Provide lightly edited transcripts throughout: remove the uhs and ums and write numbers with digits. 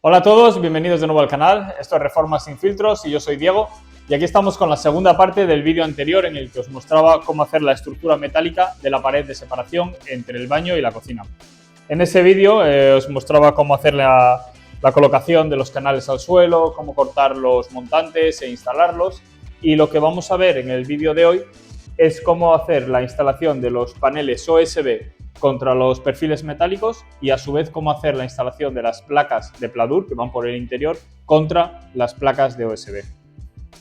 Hola a todos, bienvenidos de nuevo al canal. Esto es Reformas sin filtros y yo soy Diego. Y aquí estamos con la segunda parte del vídeo anterior en el que os mostraba cómo hacer la estructura metálica de la pared de separación entre el baño y la cocina. En ese vídeo os mostraba cómo hacer la colocación de los canales al suelo, cómo cortar los montantes e instalarlos. Y lo que vamos a ver en el vídeo de hoy es cómo hacer la instalación de los paneles OSB contra los perfiles metálicos y a su vez cómo hacer la instalación de las placas de pladur que van por el interior contra las placas de OSB.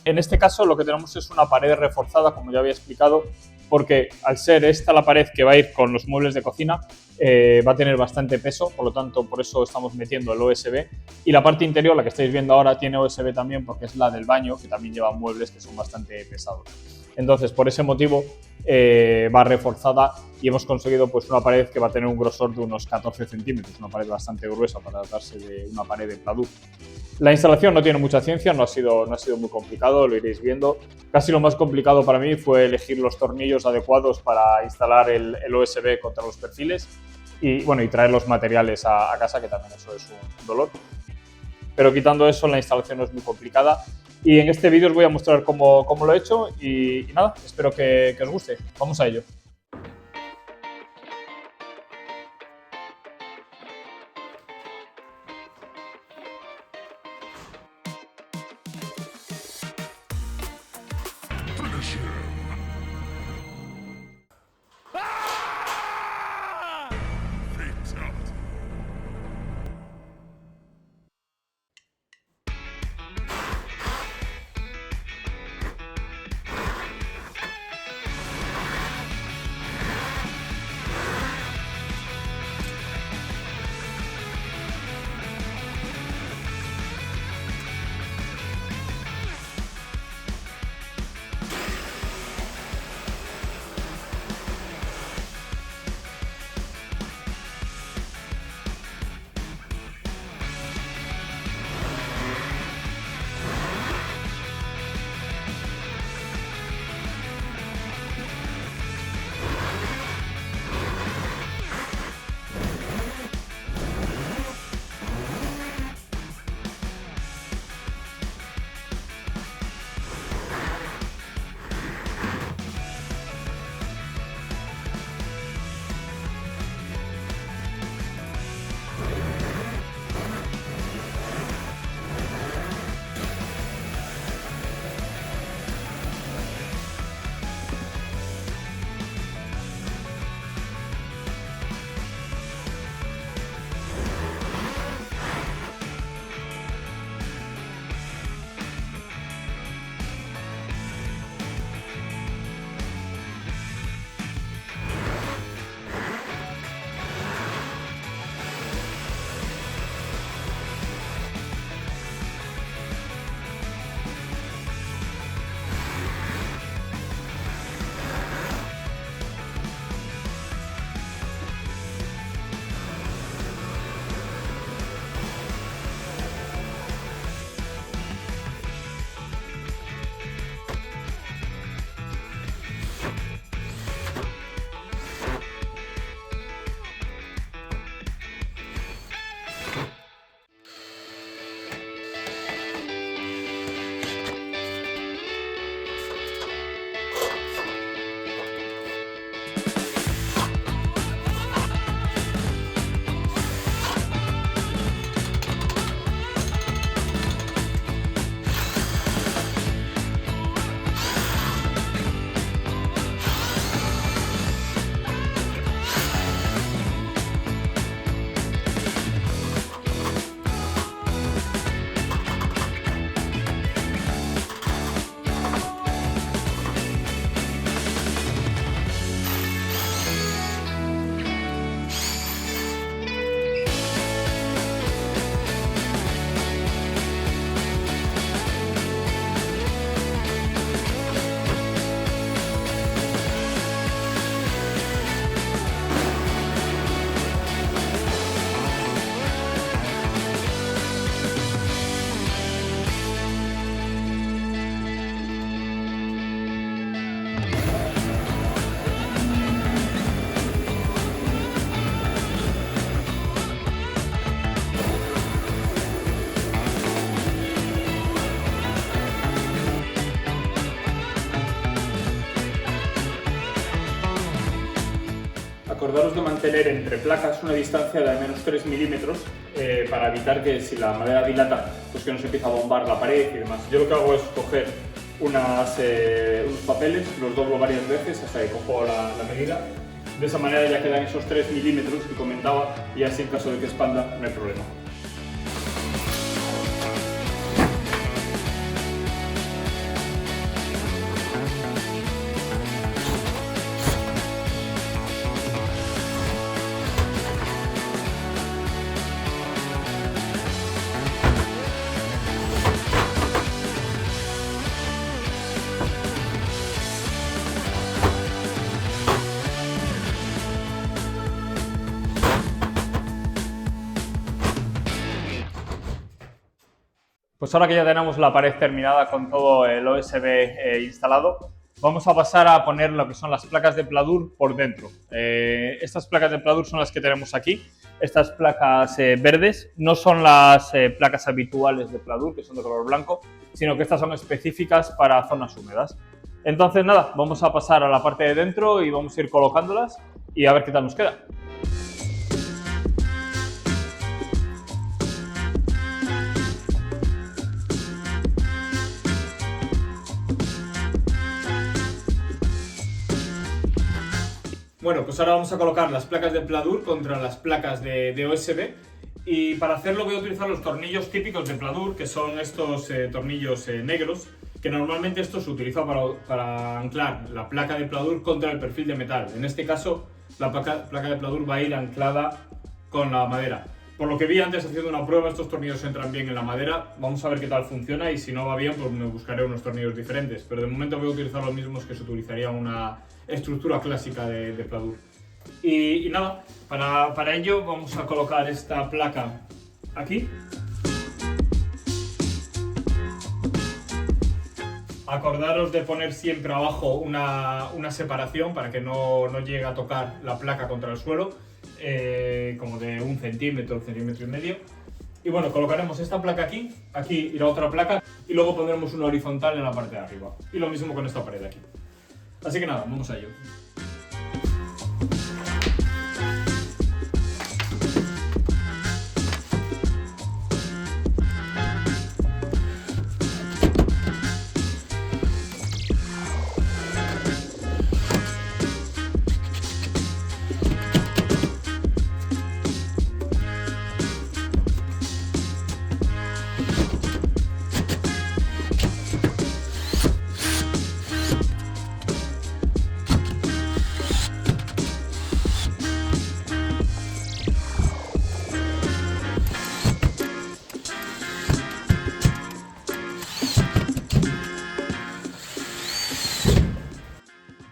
En este caso lo que tenemos es una pared reforzada, como ya había explicado, porque al ser esta la pared que va a ir con los muebles de cocina, va a tener bastante peso, por lo tanto por eso estamos metiendo el OSB. Y la parte interior, la que estáis viendo ahora, tiene OSB también porque es la del baño, que también lleva muebles que son bastante pesados. Entonces por ese motivo va reforzada y hemos conseguido pues una pared que va a tener un grosor de unos 14 centímetros, una pared bastante gruesa para tratarse de una pared de pladur. La instalación no tiene mucha ciencia, no ha sido muy complicado, lo iréis viendo. Casi lo más complicado para mí fue elegir los tornillos adecuados para instalar el OSB contra los perfiles y traer los materiales a casa, que también eso es un dolor. Pero quitando eso, la instalación no es muy complicada y en este vídeo os voy a mostrar cómo lo he hecho y nada, espero que os guste. Vamos a ello. acordaros de mantener entre placas una distancia de al menos 3 milímetros para evitar que si la madera dilata, pues que no se empiece a bombar la pared y demás. Yo lo que hago es coger unos papeles, los doblo varias veces hasta que cojo la medida. De esa manera ya quedan esos 3 milímetros que comentaba y así en caso de que expanda no hay problema. Pues ahora que ya tenemos la pared terminada con todo el OSB instalado, vamos a pasar a poner lo que son las placas de pladur por dentro. Estas placas de pladur son las que tenemos aquí. Estas placas verdes no son las placas habituales de pladur, que son de color blanco, sino que estas son específicas para zonas húmedas. Entonces nada, vamos a pasar a la parte de dentro y vamos a ir colocándolas y a ver qué tal nos queda. Bueno, pues ahora vamos a colocar las placas de pladur contra las placas de OSB y para hacerlo voy a utilizar los tornillos típicos de pladur, que son estos tornillos negros, que normalmente esto se utiliza para anclar la placa de pladur contra el perfil de metal. En este caso, la placa de pladur va a ir anclada con la madera. Por lo que vi antes haciendo una prueba, estos tornillos entran bien en la madera. Vamos a ver qué tal funciona y si no va bien, pues me buscaré unos tornillos diferentes. Pero de momento voy a utilizar los mismos que se utilizaría en una estructura clásica de pladur. Y nada, para ello vamos a colocar esta placa aquí. Acordaros de poner siempre abajo una separación para que no llegue a tocar la placa contra el suelo, como de 1 centímetro, 1,5 centímetros. Y bueno, colocaremos esta placa aquí, aquí irá otra placa y luego pondremos una horizontal en la parte de arriba. Y lo mismo con esta pared de aquí. Así que nada, vamos a ello.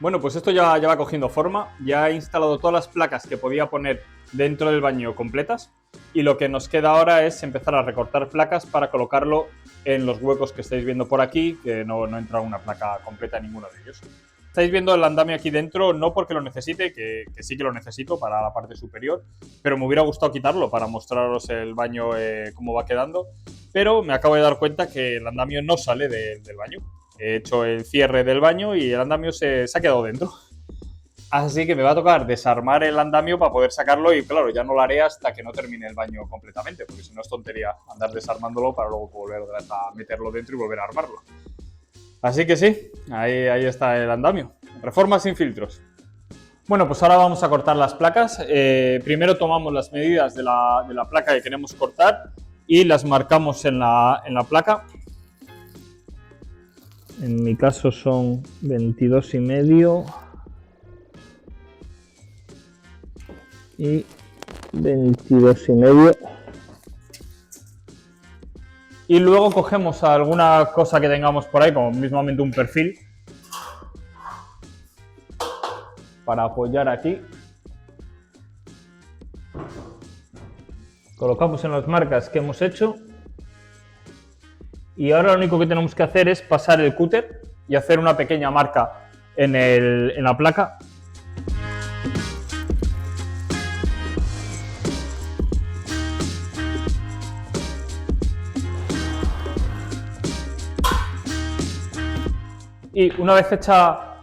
Bueno, pues esto ya va cogiendo forma, ya he instalado todas las placas que podía poner dentro del baño completas y lo que nos queda ahora es empezar a recortar placas para colocarlo en los huecos que estáis viendo por aquí, que no entra una placa completa en ninguno de ellos. Estáis viendo el andamio aquí dentro, no porque lo necesite, que sí que lo necesito para la parte superior, pero me hubiera gustado quitarlo para mostraros el baño cómo va quedando, pero me acabo de dar cuenta que el andamio no sale del baño. He hecho el cierre del baño y el andamio se ha quedado dentro. Así que me va a tocar desarmar el andamio para poder sacarlo y claro, ya no lo haré hasta que no termine el baño completamente, porque si no es tontería andar desarmándolo para luego volver a meterlo dentro y volver a armarlo. Así que sí, ahí está el andamio. Reforma sin filtros. Bueno, pues ahora vamos a cortar las placas. Primero tomamos las medidas de la placa que queremos cortar y las marcamos en la placa. En mi caso son 22,5 y 22,5. Y luego cogemos alguna cosa que tengamos por ahí, como mismamente un perfil, para apoyar aquí. Colocamos en las marcas que hemos hecho. Y ahora lo único que tenemos que hacer es pasar el cúter y hacer una pequeña marca en la placa. Y una vez hecha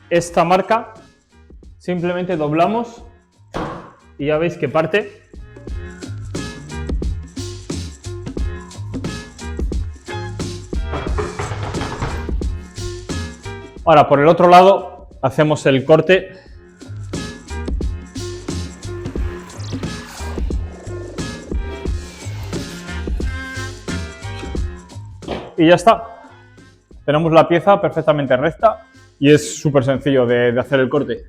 esta marca, simplemente doblamos y ya veis que parte. Ahora por el otro lado hacemos el corte. Y ya está. Tenemos la pieza perfectamente recta y es súper sencillo de hacer el corte.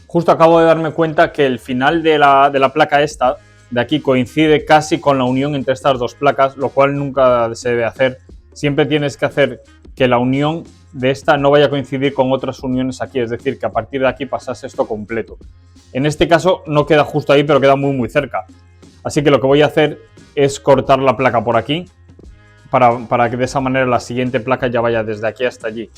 Justo acabo de darme cuenta que el final de la placa esta, de aquí, coincide casi con la unión entre estas dos placas, lo cual nunca se debe hacer. Siempre tienes que hacer que la unión de esta no vaya a coincidir con otras uniones aquí, es decir, que a partir de aquí pasase esto completo. En este caso no queda justo ahí, pero queda muy cerca. Así que lo que voy a hacer es cortar la placa por aquí, para que de esa manera la siguiente placa ya vaya desde aquí hasta allí.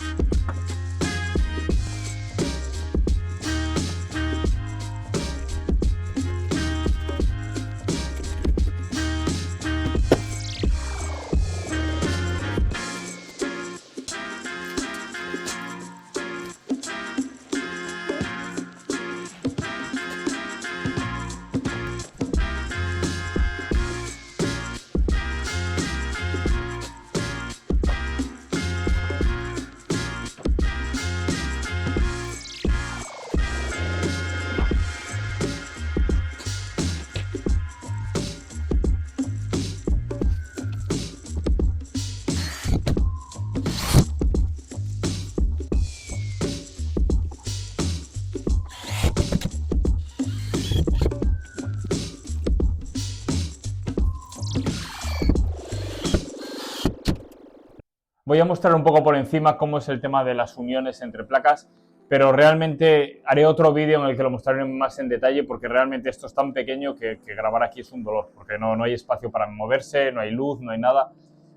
Voy a mostrar un poco por encima cómo es el tema de las uniones entre placas, pero realmente haré otro vídeo en el que lo mostraré más en detalle, porque realmente esto es tan pequeño que grabar aquí es un dolor, porque no hay espacio para moverse, no hay luz, no hay nada.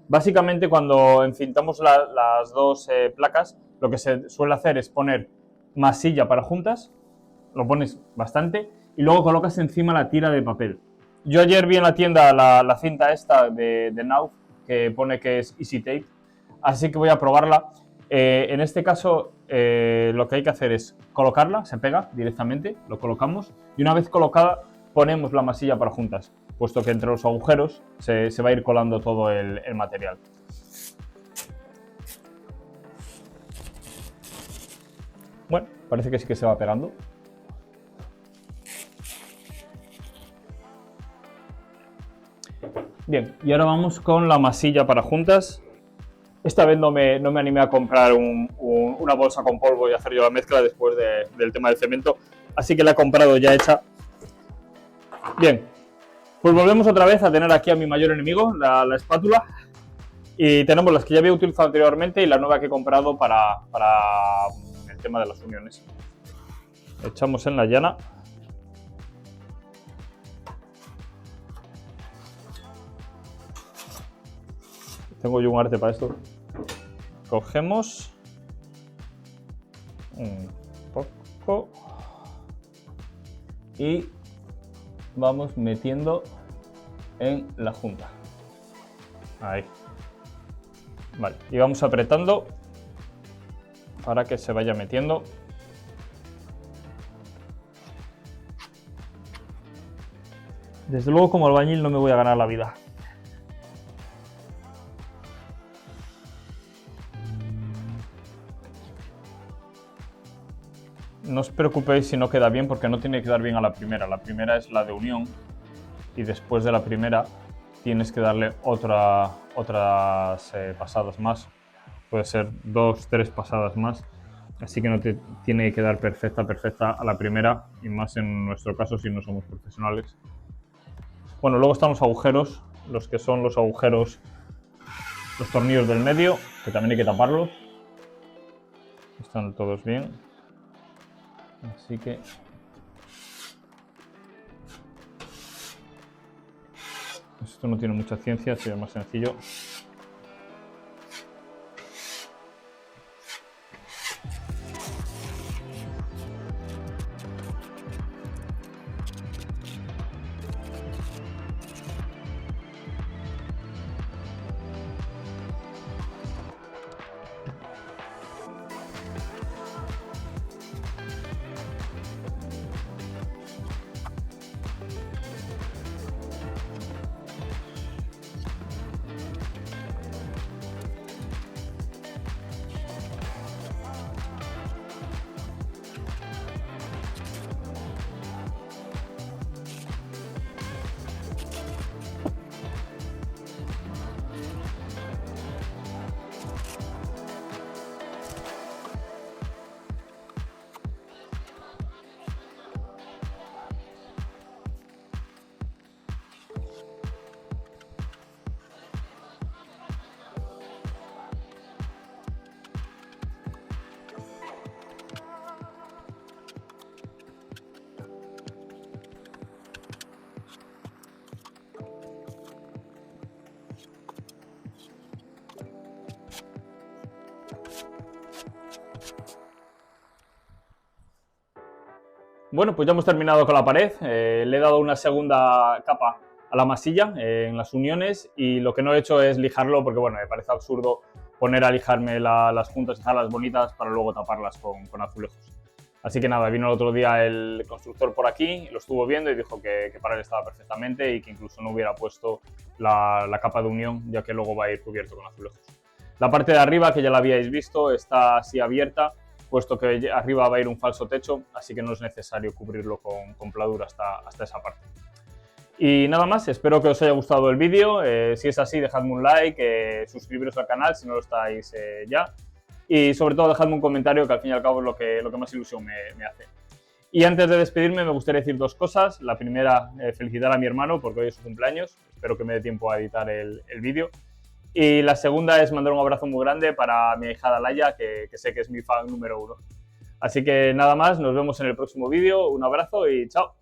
Básicamente, cuando encintamos las dos placas, lo que se suele hacer es poner masilla para juntas, lo pones bastante, y luego colocas encima la tira de papel. Yo ayer vi en la tienda la cinta esta de Knauf, que pone que es Easy Tape, así que voy a probarla. En este caso, lo que hay que hacer es colocarla, se pega directamente, lo colocamos, y una vez colocada ponemos la masilla para juntas, puesto que entre los agujeros se va a ir colando todo el material. Bueno, parece que sí que se va pegando. Bien, y ahora vamos con la masilla para juntas. Esta vez no me animé a comprar una bolsa con polvo y hacer yo la mezcla después del tema del cemento, así que la he comprado ya hecha. Bien, pues volvemos otra vez a tener aquí a mi mayor enemigo, la espátula, y tenemos las que ya había utilizado anteriormente y la nueva que he comprado para el tema de las uniones. Echamos en la llana. Tengo yo un arte para esto. Cogemos un poco y vamos metiendo en la junta. Ahí. Vale, y vamos apretando para que se vaya metiendo. Desde luego, como albañil no me voy a ganar la vida. No os preocupéis si no queda bien, porque no tiene que quedar bien a la primera. La primera es la de unión y después de la primera tienes que darle otras pasadas más. Puede ser 2 o 3 pasadas más. Así que no te tiene que quedar perfecta a la primera, y más en nuestro caso si no somos profesionales. Bueno, luego están los agujeros, los que son los agujeros, los tornillos del medio, que también hay que taparlos. Están todos bien. Así que esto no tiene mucha ciencia, así es más sencillo. Bueno, pues ya hemos terminado con la pared. Le he dado una segunda capa a la masilla en las uniones y lo que no he hecho es lijarlo porque, bueno, me parece absurdo poner a lijarme las juntas y dejarlas bonitas para luego taparlas con azulejos. Así que nada, vino el otro día el constructor por aquí, lo estuvo viendo y dijo que para él estaba perfectamente y que incluso no hubiera puesto la capa de unión, ya que luego va a ir cubierto con azulejos. La parte de arriba, que ya la habíais visto, está así abierta, puesto que arriba va a ir un falso techo, así que no es necesario cubrirlo con pladur hasta esa parte. Y nada más, espero que os haya gustado el vídeo. Si es así, dejadme un like, suscribiros al canal si no lo estáis ya. Y sobre todo, dejadme un comentario, que al fin y al cabo es lo que más ilusión me hace. Y antes de despedirme, me gustaría decir dos cosas. La primera, felicitar a mi hermano porque hoy es su cumpleaños. Espero que me dé tiempo a editar el vídeo. Y la segunda es mandar un abrazo muy grande para mi ahijada Laia, que sé que es mi fan número 1. Así que nada más, nos vemos en el próximo vídeo. Un abrazo y chao.